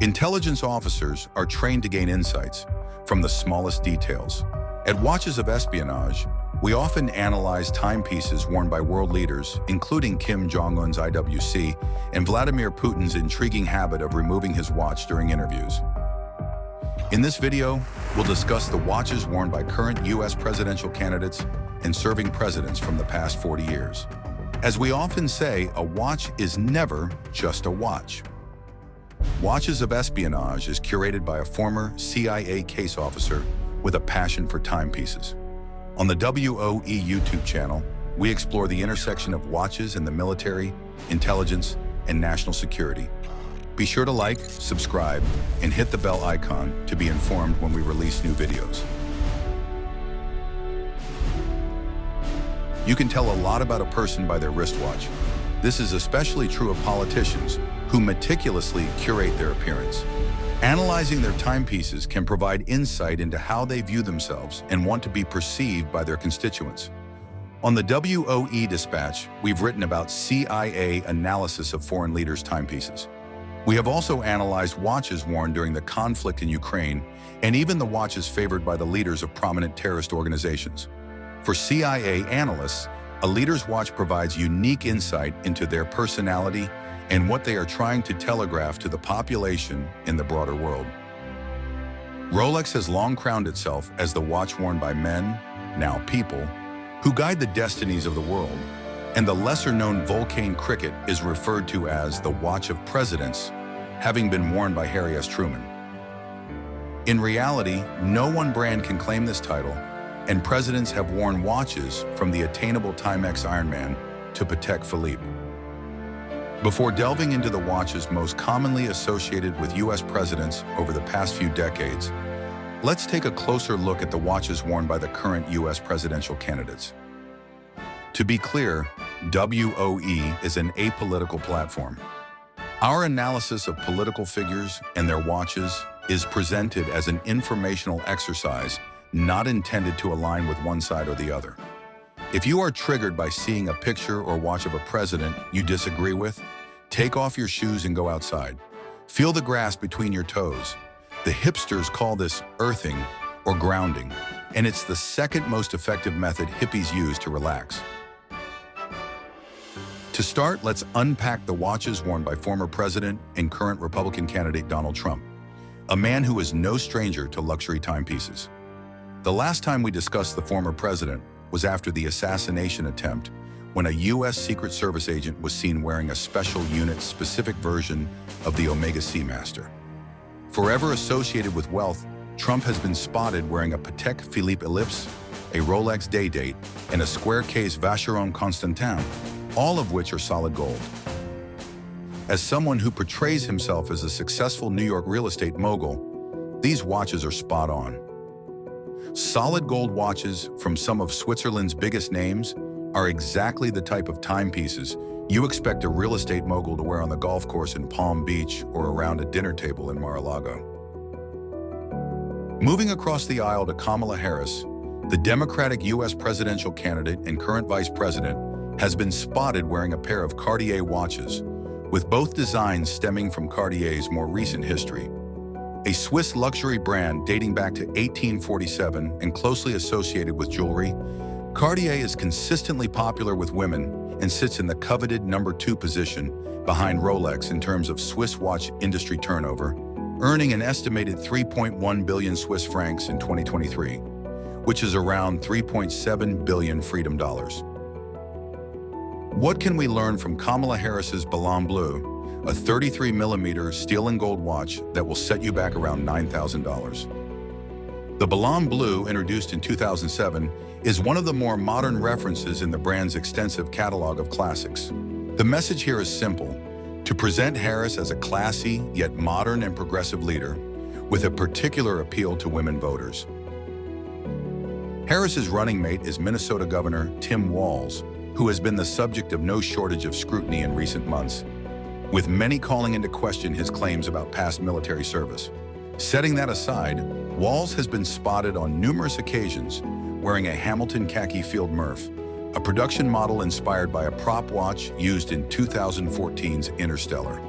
Intelligence officers are trained to gain insights from the smallest details. At Watches of Espionage, we often analyze timepieces worn by world leaders, including Kim Jong-un's IWC and Vladimir Putin's intriguing habit of removing his watch during interviews. In this video, we'll discuss the watches worn by current U.S. presidential candidates and serving presidents from the past 40 years. As we often say, a watch is never just a watch. Watches of Espionage is curated by a former CIA case officer with a passion for timepieces. On the WOE YouTube channel, we explore the intersection of watches and the military, intelligence, and national security. Be sure to like, subscribe, and hit the bell icon to be informed when we release new videos. You can tell a lot about a person by their wristwatch. This is especially true of politicians who meticulously curate their appearance. Analyzing their timepieces can provide insight into how they view themselves and want to be perceived by their constituents. On the WOE Dispatch, we've written about CIA analysis of foreign leaders' timepieces. We have also analyzed watches worn during the conflict in Ukraine and even the watches favored by the leaders of prominent terrorist organizations. For CIA analysts, a leader's watch provides unique insight into their personality and what they are trying to telegraph to the population in the broader world. Rolex has long crowned itself as the watch worn by men, now people, who guide the destinies of the world, and the lesser-known Vulcain cricket is referred to as the watch of presidents, having been worn by Harry S. Truman. In reality, no one brand can claim this title, and presidents have worn watches from the attainable Timex Ironman to Patek Philippe. Before delving into the watches most commonly associated with U.S. presidents over the past few decades, let's take a closer look at the watches worn by the current U.S. presidential candidates. To be clear, WOE is an apolitical platform. Our analysis of political figures and their watches is presented as an informational exercise not intended to align with one side or the other. If you are triggered by seeing a picture or watch of a president you disagree with, take off your shoes and go outside. Feel the grass between your toes. The hipsters call this earthing or grounding, and it's the second most effective method hippies use to relax. To start, let's unpack the watches worn by former president and current Republican candidate Donald Trump, a man who is no stranger to luxury timepieces. The last time we discussed the former president was after the assassination attempt, when a U.S. Secret Service agent was seen wearing a special unit-specific version of the Omega Seamaster. Forever associated with wealth, Trump has been spotted wearing a Patek Philippe Ellipse, a Rolex Day Date, and a square case Vacheron Constantin, all of which are solid gold. As someone who portrays himself as a successful New York real estate mogul, these watches are spot on. Solid gold watches from some of Switzerland's biggest names are exactly the type of timepieces you expect a real estate mogul to wear on the golf course in Palm Beach or around a dinner table in Mar-a-Lago. Moving across the aisle to Kamala Harris, the Democratic U.S. presidential candidate and current vice president has been spotted wearing a pair of Cartier watches, with both designs stemming from Cartier's more recent history. A Swiss luxury brand dating back to 1847 and closely associated with jewelry, Cartier is consistently popular with women and sits in the coveted number 2 position behind Rolex in terms of Swiss watch industry turnover, earning an estimated 3.1 billion Swiss francs in 2023, which is around 3.7 billion freedom dollars. What can we learn from Kamala Harris's Ballon Bleu, a 33mm steel and gold watch that will set you back around $9,000? The Ballon Bleu, introduced in 2007, is one of the more modern references in the brand's extensive catalog of classics. The message here is simple: to present Harris as a classy yet modern and progressive leader with a particular appeal to women voters. Harris's running mate is Minnesota Governor Tim Walz, who has been the subject of no shortage of scrutiny in recent months, with many calling into question his claims about past military service. Setting that aside, Walz has been spotted on numerous occasions wearing a Hamilton khaki Field Murph, a production model inspired by a prop watch used in 2014's Interstellar.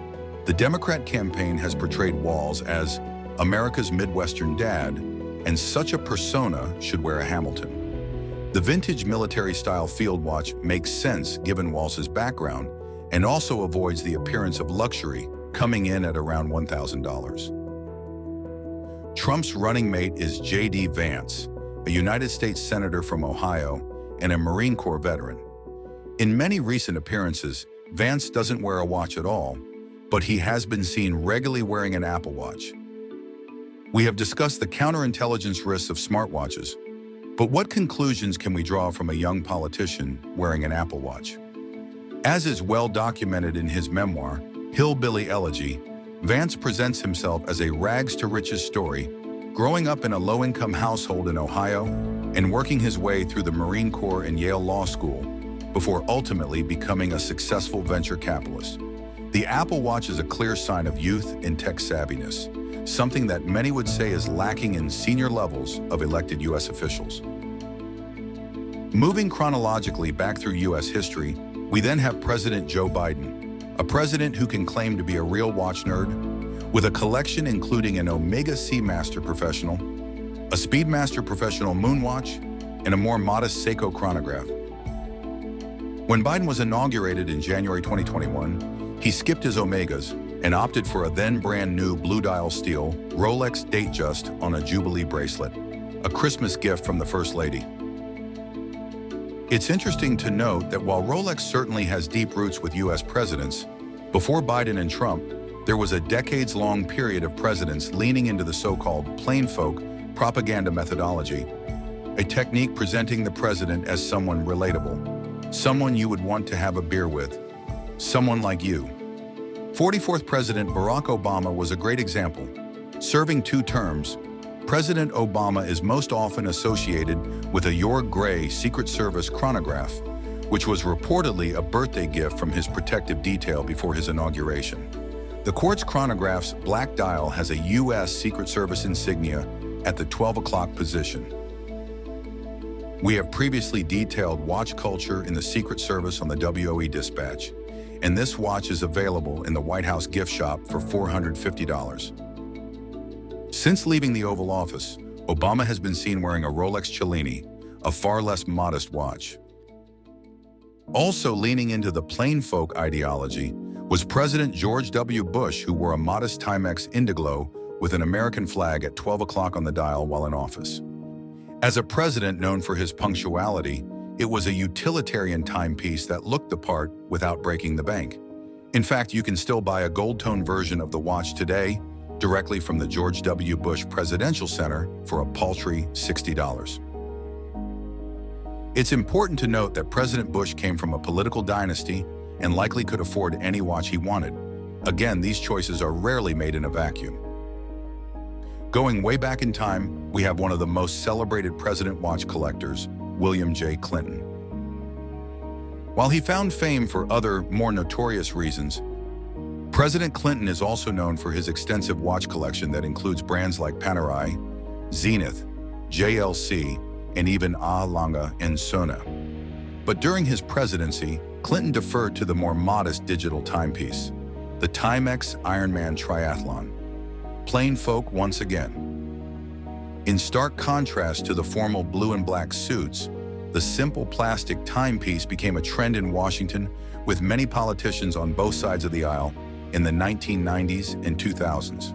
The Democrat campaign has portrayed Walls as America's Midwestern dad, and such a persona should wear a Hamilton. The vintage military-style field watch makes sense given Walls's background and also avoids the appearance of luxury, coming in at around $1,000. Trump's running mate is J.D. Vance, a United States Senator from Ohio and a Marine Corps veteran. In many recent appearances, Vance doesn't wear a watch at all, but he has been seen regularly wearing an Apple Watch. We have discussed the counterintelligence risks of smartwatches, but what conclusions can we draw from a young politician wearing an Apple Watch? As is well documented in his memoir, Hillbilly Elegy, Vance presents himself as a rags-to-riches story, growing up in a low-income household in Ohio and working his way through the Marine Corps and Yale Law School before ultimately becoming a successful venture capitalist. The Apple Watch is a clear sign of youth and tech savviness, something that many would say is lacking in senior levels of elected U.S. officials. Moving chronologically back through U.S. history, we then have President Joe Biden, a president who can claim to be a real watch nerd, with a collection including an Omega Seamaster Professional, a Speedmaster Professional Moonwatch, and a more modest Seiko chronograph. When Biden was inaugurated in January 2021, he skipped his Omegas and opted for a then brand new blue dial steel Rolex Datejust on a Jubilee bracelet, a Christmas gift from the First Lady. It's interesting to note that while Rolex certainly has deep roots with U.S. presidents, before Biden and Trump, there was a decades-long period of presidents leaning into the so-called plain folk propaganda methodology, a technique presenting the president as someone relatable, someone you would want to have a beer with, someone like you. 44th President Barack Obama was a great example. Serving 2 terms, President Obama is most often associated with a York Gray Secret Service chronograph, which was reportedly a birthday gift from his protective detail before his inauguration. The quartz chronograph's black dial has a U.S. Secret Service insignia at the 12 o'clock position. We have previously detailed watch culture in the Secret Service on the WOE Dispatch, and this watch is available in the White House gift shop for $450. Since leaving the Oval Office, Obama has been seen wearing a Rolex Cellini, a far less modest watch. Also leaning into the plain folk ideology was President George W. Bush, who wore a modest Timex Indiglo with an American flag at 12 o'clock on the dial while in office. As a president known for his punctuality, it was a utilitarian timepiece that looked the part without breaking the bank. In fact, you can still buy a gold-tone version of the watch today directly from the George W. Bush Presidential Center for a paltry $60. It's important to note that President Bush came from a political dynasty and likely could afford any watch he wanted. Again, these choices are rarely made in a vacuum. Going way back in time, we have one of the most celebrated president watch collectors, William J. Clinton. While he found fame for other, more notorious reasons, President Clinton is also known for his extensive watch collection that includes brands like Panerai, Zenith, JLC, and even A. Lange and Söhne. But during his presidency, Clinton deferred to the more modest digital timepiece, the Timex Ironman Triathlon. Plain folk once again. In stark contrast to the formal blue and black suits, the simple plastic timepiece became a trend in Washington, with many politicians on both sides of the aisle in the 1990s and 2000s.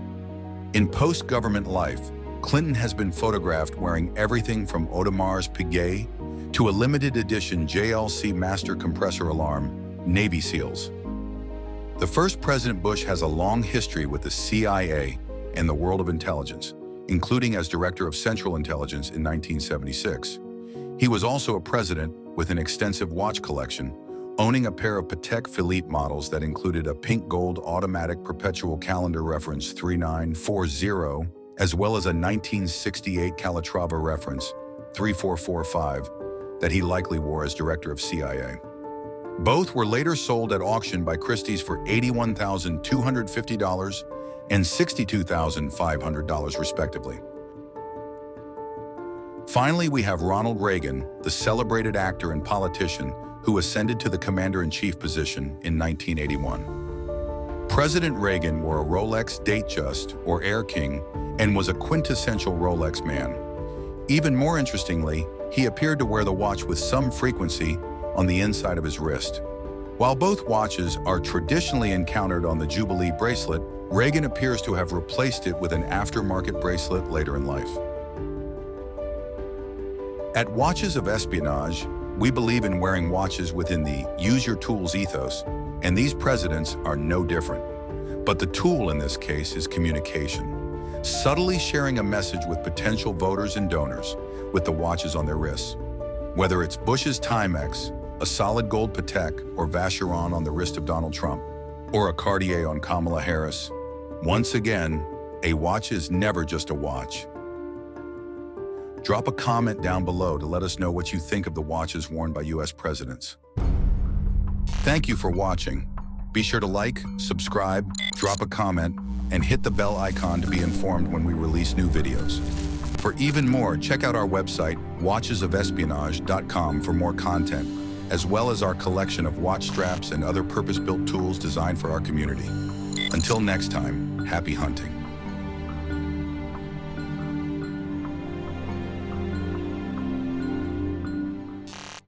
In post-government life, Clinton has been photographed wearing everything from Audemars Piguet to a limited edition JLC master compressor alarm, Navy SEALs. The first President Bush has a long history with the CIA and the world of intelligence, including as Director of Central Intelligence in 1976. He was also a president with an extensive watch collection, owning a pair of Patek Philippe models that included a pink gold automatic perpetual calendar reference 3940, as well as a 1968 Calatrava reference 3445 that he likely wore as Director of CIA. Both were later sold at auction by Christie's for $81,250 and $62,500 respectively. Finally, we have Ronald Reagan, the celebrated actor and politician who ascended to the commander-in-chief position in 1981. President Reagan wore a Rolex Datejust, or Air King, and was a quintessential Rolex man. Even more interestingly, he appeared to wear the watch with some frequency on the inside of his wrist. While both watches are traditionally encountered on the Jubilee bracelet, Reagan appears to have replaced it with an aftermarket bracelet later in life. At Watches of Espionage, we believe in wearing watches within the use your tools ethos, and these presidents are no different. But the tool in this case is communication, subtly sharing a message with potential voters and donors with the watches on their wrists. Whether it's Bush's Timex, a solid gold Patek or Vacheron on the wrist of Donald Trump, or a Cartier on Kamala Harris, once again, a watch is never just a watch. Drop a comment down below to let us know what you think of the watches worn by US presidents. Thank you for watching. Be sure to like, subscribe, drop a comment, and hit the bell icon to be informed when we release new videos. For even more, check out our website, watchesofespionage.com, for more content, as well as our collection of watch straps and other purpose-built tools designed for our community. Until next time, happy hunting.